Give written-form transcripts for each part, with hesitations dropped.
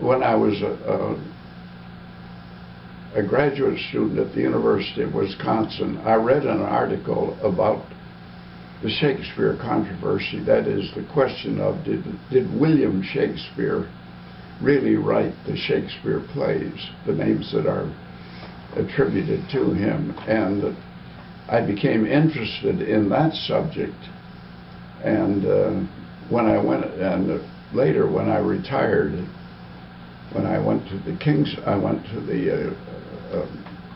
When I was a graduate student at the University of Wisconsin, I read an article about the Shakespeare controversy. That is, the question of did William Shakespeare really write the Shakespeare plays, the names that are attributed to him. And I became interested in that subject. And when I went, and later when I retired, when I went to the I went to the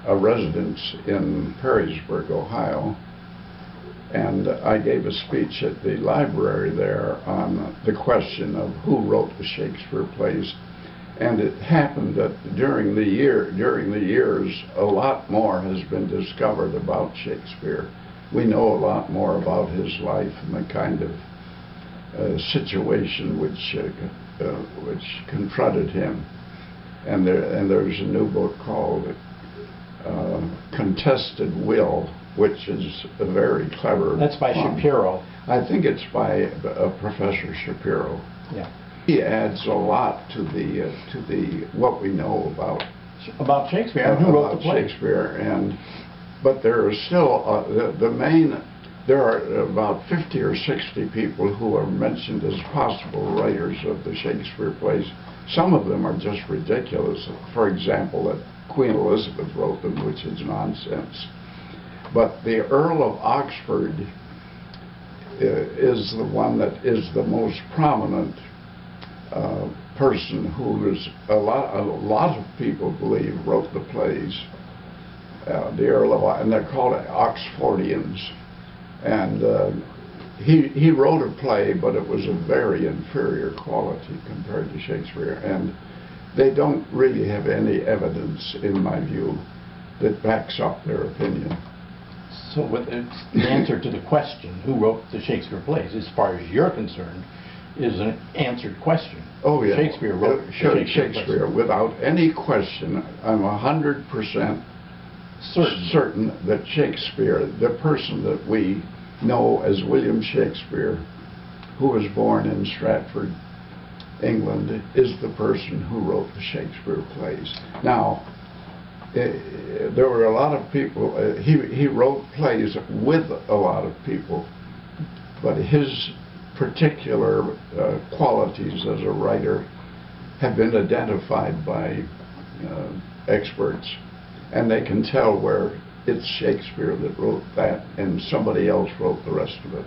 a residence in Perrysburg, Ohio, and I gave a speech at the library there on the question of who wrote the Shakespeare plays. And it happened that during the years, a lot more has been discovered about Shakespeare. We know a lot more about his life and the kind of situation which confronted him. And there's a new book called Contested Will, which is a very clever. That's by Shapiro. I think it's by Professor Shapiro. Yeah. He adds a lot to the what we know about Shakespeare and who wrote the play. Shakespeare, but there are still there are about 50 or 60 people who are mentioned as possible writers of the Shakespeare plays. Some of them are just ridiculous. For example, that Queen Elizabeth wrote them, which is nonsense. But the Earl of Oxford is the one that is the most prominent person who is a lot of people believe wrote the plays. The Earl of, and they're called Oxfordians. And he wrote a play, but it was a very inferior quality compared to Shakespeare. And they don't really have any evidence, in my view, that backs up their opinion. So the answer to the question, who wrote the Shakespeare plays, as far as you're concerned, is an answered question. Oh, yeah. Shakespeare wrote Shakespeare, without any question. I'm 100% certain that Shakespeare, the person that we know as William Shakespeare, who was born in Stratford, England, is the person who wrote the Shakespeare plays. Now, there were a lot of people, he wrote plays with a lot of people, but his particular qualities as a writer have been identified by experts, and they can tell where it's Shakespeare that wrote that and somebody else wrote the rest of it.